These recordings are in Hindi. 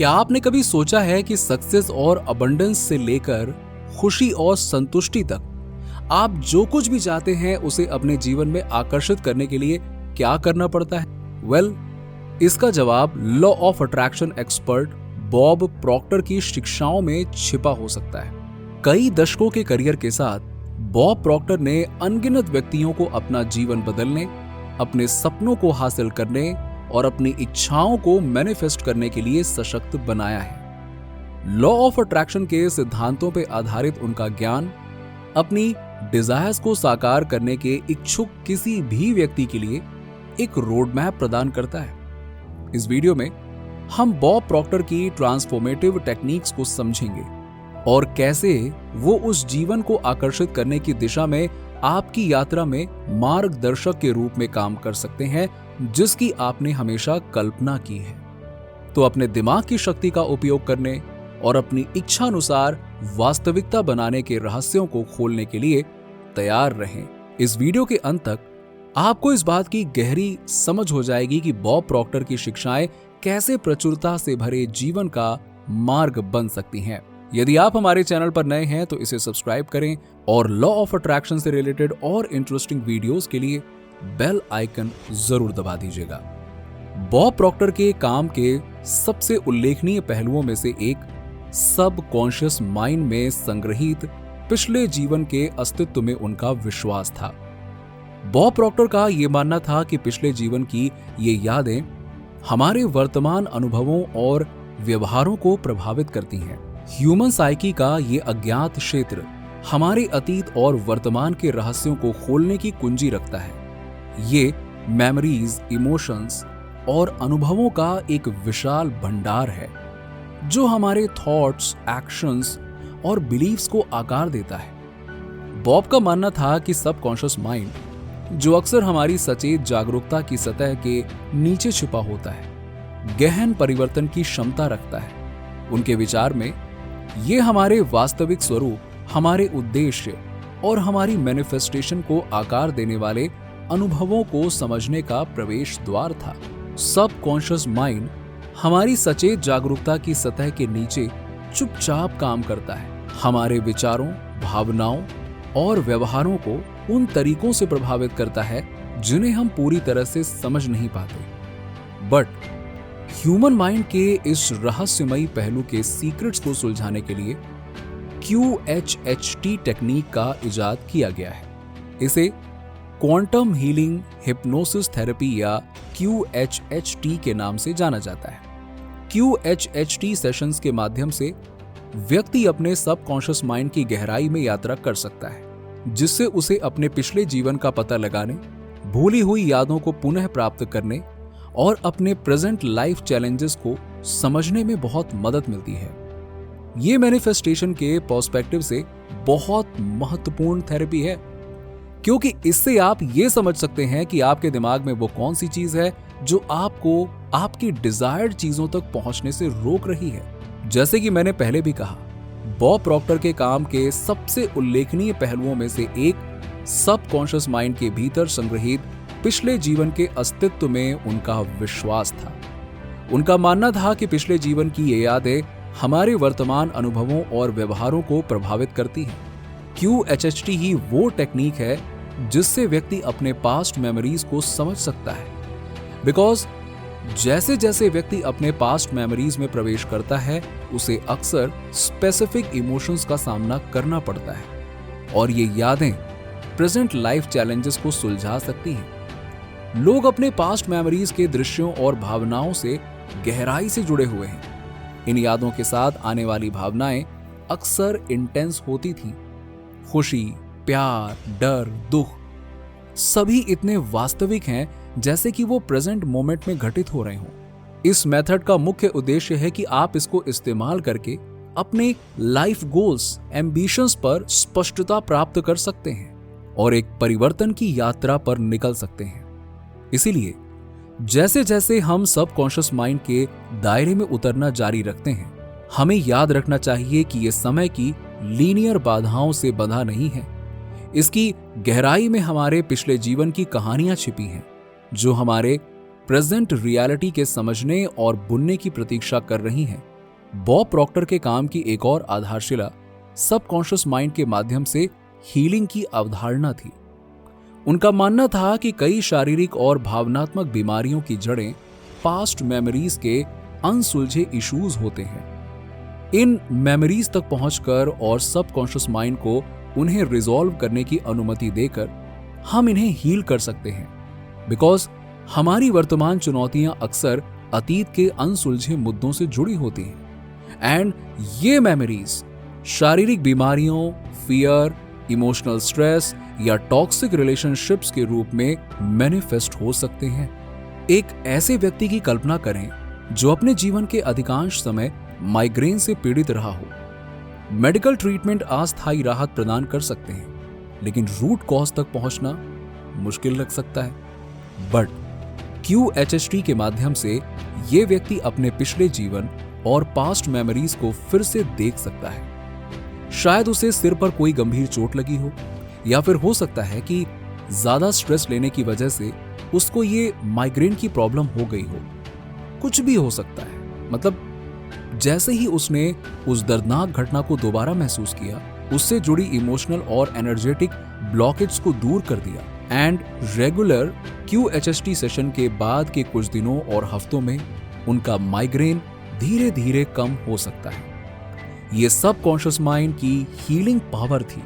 क्या आपने कभी सोचा है कि सक्सेस और अबंडेंस से लेकर खुशी और संतुष्टि तक आप जो कुछ भी चाहते हैं उसे अपने जीवन में आकर्षित करने के लिए क्या करना पड़ता है? वेल, इसका जवाब law of attraction expert Bob Procter की शिक्षाओं में छिपा हो सकता है। कई दशकों के करियर के साथ बॉब प्रॉक्टर ने अनगिनत व्यक्तियों को अपना जीवन बदलने, अपने सपनों को हासिल करने और अपनी इच्छाओं को मैनिफेस्ट करने के लिए सशक्त बनाया है। लॉ ऑफ अट्रैक्शन के सिद्धांतों पर आधारित उनका ज्ञान अपनी डिजायर्स को साकार करने के इच्छुक किसी भी व्यक्ति के लिए एक रोड मैप प्रदान करता है। इस वीडियो में हम बॉब प्रॉक्टर की ट्रांसफॉर्मेटिव टेक्निक्स को समझेंगे और कैसे वो उस जीवन को आकर्षित करने की दिशा में आपकी यात्रा में मार्गदर्शक के रूप में काम कर सकते हैं, जिसकी आपने हमेशा कल्पना की है। तो अपने दिमाग की शक्ति का उपयोग करने और अपनी इच्छा अनुसार वास्तविकता बनाने के रहस्यों को खोलने के लिए तैयार रहें। इस वीडियो के अंत तक आपको इस बात की गहरी समझ हो जाएगी कि बॉब प्रॉक्टर की शिक्षाएं कैसे प्रचुरता से भरे जीवन का मार्ग बन सकती हैं। यदि आप हमारे चैनल पर नए हैं तो इसे सब्सक्राइब करें और लॉ ऑफ अट्रैक्शन से रिलेटेड और इंटरेस्टिंग वीडियोस के लिए बेल आइकन जरूर दबा दीजिएगा। बॉब प्रॉक्टर के काम के सबसे उल्लेखनीय पहलुओं में से एक सब कॉन्शियस माइंड में संग्रहित पिछले जीवन के अस्तित्व में उनका विश्वास था। बॉब प्रॉक्टर का यह मानना था कि पिछले जीवन की ये यादें हमारे वर्तमान अनुभवों और व्यवहारों को प्रभावित करती हैं। ह्यूमन साइकी का ये अज्ञात क्षेत्र हमारे अतीत और वर्तमान के रहस्यों को खोलने की कुंजी रखता है। ये मेमोरीज, इमोशंस और अनुभवों का एक विशाल भंडार है जो हमारे थॉट्स, एक्शंस और बिलीव्स को आकार देता है। बॉब का मानना था कि सबकॉन्शियस माइंड, जो अक्सर हमारी सचेत जागरूकता की सतह के नीचे छिपा होता है, गहन परिवर्तन की क्षमता रखता है। उनके विचार में ये हमारे वास्तविक स्वरूप, हमारे उद्देश्य और हमारी मैनिफेस्टेशन को आकार देने वाले अनुभवों को समझने का प्रवेश द्वार था। सबकॉन्शियस माइंड हमारी सचेत जागरूकता की सतह के नीचे चुपचाप काम करता है, हमारे विचारों, भावनाओं और व्यवहारों को उन तरीकों से प्रभावित करता है जिन्हें हम पूरी तरह से समझ नहीं पाते। बट ह्यूमन माइंड के इस रहस्यमयी पहलू के सीक्रेट्स को सुलझाने के लिए QHHT टेक्निक का इजाद किया गया है। इसे क्वांटम हीलिंग हिप्नोसिस थेरेपी या QHHT के नाम से जाना जाता है। QHHT सेशंस के माध्यम से व्यक्ति अपने सबकॉन्शियस माइंड की गहराई में यात्रा कर सकता है, जिससे उसे अपने पिछले जीवन का पता लगाने, भूली हुई यादों को पुनः प्राप्त करने और अपने प्रेजेंट लाइफ चैलेंजेस को समझने में बहुत मदद मिलती है। ये मैनिफेस्टेशन के पर्सपेक्टिव से बहुत महत्वपूर्ण थेरेपी है, क्योंकि इससे आप ये समझ सकते हैं कि आपके दिमाग में वो कौन सी चीज है जो आपको आपकी डिजायर्ड चीजों तक पहुंचने से रोक रही है। जैसे कि मैंने पहले भी कहा, बॉब प्रॉक्टर के काम के सबसे उल्लेखनीय पहलुओं में से एक सबकॉन्शियस माइंड के भीतर संग्रहित पिछले जीवन के अस्तित्व में उनका विश्वास था। उनका मानना था कि पिछले जीवन की ये यादें हमारे वर्तमान अनुभवों और व्यवहारों को प्रभावित करती हैं। QHHT ही वो टेक्निक है जिससे व्यक्ति अपने पास्ट मेमोरीज को समझ सकता है। बिकॉज जैसे जैसे व्यक्ति अपने पास्ट मेमोरीज में प्रवेश करता है, उसे अक्सर स्पेसिफिक इमोशंस का सामना करना पड़ता है और ये यादें प्रेजेंट लाइफ चैलेंजेस को सुलझा सकती हैं। लोग अपने पास्ट मेमोरीज के दृश्यों और भावनाओं से गहराई से जुड़े हुए हैं। इन यादों के साथ आने वाली भावनाएं अक्सर इंटेंस होती थी। खुशी, प्यार, डर, दुख सभी इतने वास्तविक हैं जैसे कि वो प्रेजेंट मोमेंट में घटित हो रहे हों। इस मेथड का मुख्य उद्देश्य है कि आप इसको इस्तेमाल करके अपने लाइफ गोल्स, एम्बिशंस पर स्पष्टता प्राप्त कर सकते हैं और एक परिवर्तन की यात्रा पर निकल सकते हैं। इसीलिए जैसे जैसे हम सबकॉन्शियस माइंड के दायरे में उतरना जारी रखते हैं, हमें याद रखना चाहिए कि यह समय की लीनियर बाधाओं से बंधा नहीं है। इसकी गहराई में हमारे पिछले जीवन की कहानियां छिपी हैं, जो हमारे प्रेजेंट रियलिटी के समझने और बुनने की प्रतीक्षा कर रही हैं। बॉब प्रॉक्टर के काम की एक और आधारशिला सबकॉन्शियस माइंड के माध्यम से हीलिंग की अवधारणा थी। उनका मानना था कि कई शारीरिक और भावनात्मक बीमारियों की जड़ें पास्ट मेमोरीज के अनसुलझे इश्यूज होते हैं। इन मेमोरीज तक पहुंचकर और सबकॉन्शियस माइंड को उन्हें रिजॉल्व करने की अनुमति देकर हम इन्हें हील कर सकते हैं। बिकॉज हमारी वर्तमान चुनौतियां अक्सर अतीत के अनसुलझे मुद्दों से जुड़ी होती हैं एंड ये मेमोरीज शारीरिक बीमारियों, फियर, इमोशनल स्ट्रेस या टॉक्सिक रिलेशनशिप्स के रूप में मैनिफेस्ट हो सकते हैं। एक ऐसे व्यक्ति की कल्पना करें जो अपने जीवन के अधिकांश समय माइग्रेन से पीड़ित रहा हो। मेडिकल ट्रीटमेंट अस्थायी राहत प्रदान कर सकते हैं, लेकिन रूट कॉज तक पहुंचना मुश्किल लग सकता है। बट QHHT के माध्यम से यह व्यक्ति अपने पिछले जीवन और पास्ट मेमोरीज को फिर से देख सकता है। शायद उसे सिर पर कोई गंभीर चोट लगी हो, या फिर हो सकता है कि ज्यादा स्ट्रेस लेने की वजह से उसको ये माइग्रेन की प्रॉब्लम हो गई हो। कुछ भी हो सकता है। मतलब जैसे ही उसने उस दर्दनाक घटना को दोबारा महसूस किया, उससे जुड़ी इमोशनल और एनर्जेटिक ब्लॉकेज को दूर कर दिया एंड रेगुलर QHHT सेशन के बाद के कुछ दिनों और हफ्तों में उनका माइग्रेन धीरे धीरे कम हो सकता है। ये सबकॉन्शियस माइंड की हीलिंग पावर थी।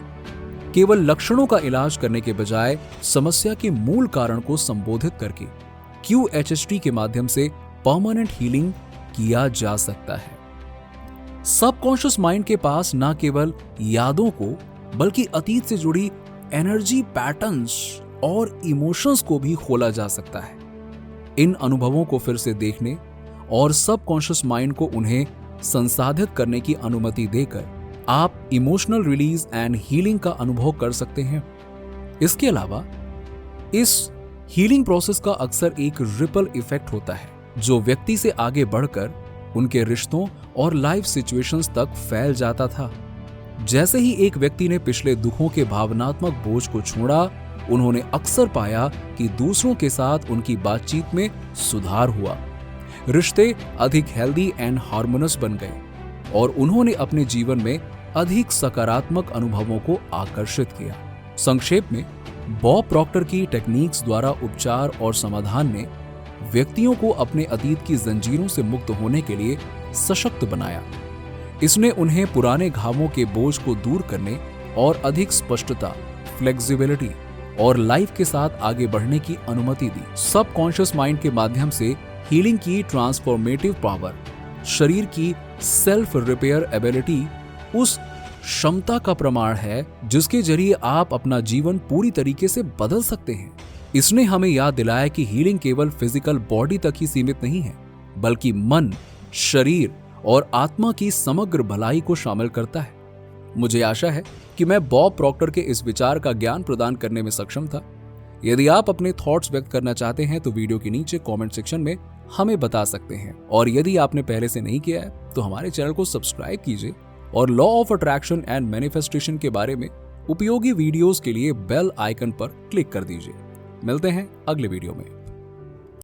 केवल लक्षणों का इलाज करने के बजाय समस्या के मूल कारण को संबोधित करके QHHT के माध्यम से परमानेंट हीलिंग किया जा सकता है। सबकॉन्शियस माइंड के पास न केवल यादों को बल्कि अतीत से जुड़ी एनर्जी पैटर्न्स और इमोशंस को भी खोला जा सकता है। इन अनुभवों को फिर से देखने और सबकॉन्शियस माइंड को उन्हें संसाधित करने की अनुमति देकर आप इमोशनल रिलीज एंड हीलिंग का अनुभव कर सकते हैं। इसके अलावा इस हीलिंग प्रोसेस का अक्सर एक रिपल इफेक्ट होता है जो व्यक्ति से आगे बढ़कर उनके रिश्तों और लाइफ सिचुएशंस तक फैल जाता था। जैसे ही एक व्यक्ति ने पिछले दुखों के भावनात्मक बोझ को छोड़ा, उन्होंने अक्सर पाया कि दूसरों के साथ उनकी बातचीत में सुधार हुआ, रिश्ते अधिक हेल्दी एंड हार्मोनियस बन गए और उन्होंने अपने जीवन में अधिक सकारात्मक अनुभवों को आकर्षित किया। संक्षेप में, बॉब प्रॉक्टर की टेक्निक्स द्वारा उपचार और समाधान ने व्यक्तियों को अपने अतीत की जंजीरों से मुक्त होने के लिए सशक्त बनाया। इसने उन्हें पुराने घावों के बोझ को दूर करने और अधिक स्पष्टता, फ्लेक्सिबिलिटी और लाइफ के साथ आगे बढ़ने की अनुमति दी। सबकॉन्शियस माइंड के माध्यम से हीलिंग की ट्रांसफॉर्मेटिव पावर, शरीर की सेल्फ रिपेयर एबिलिटी उस क्षमता का प्रमाण है जिसके जरिए आप अपना जीवन पूरी तरीके से बदल सकते हैं। इसने हमें याद दिलाया कि हीलिंग केवल फिजिकल बॉडी तक ही सीमित नहीं है, बल्कि मन, शरीर और आत्मा की समग्र भलाई को शामिल करता है। मुझे आशा है कि मैं बॉब प्रॉक्टर के इस विचार का ज्ञान प्रदान करने में सक्षम था। यदि आप अपने थॉट्स व्यक्त करना चाहते हैं तो वीडियो के नीचे कमेंट सेक्शन में हमें बता सकते हैं, और यदि आपने पहले से नहीं किया है तो हमारे चैनल को सब्सक्राइब कीजिए और law of attraction and manifestation के बारे में उपयोगी वीडियोस के लिए बेल आइकन पर क्लिक कर दीजिए। मिलते हैं अगले वीडियो में।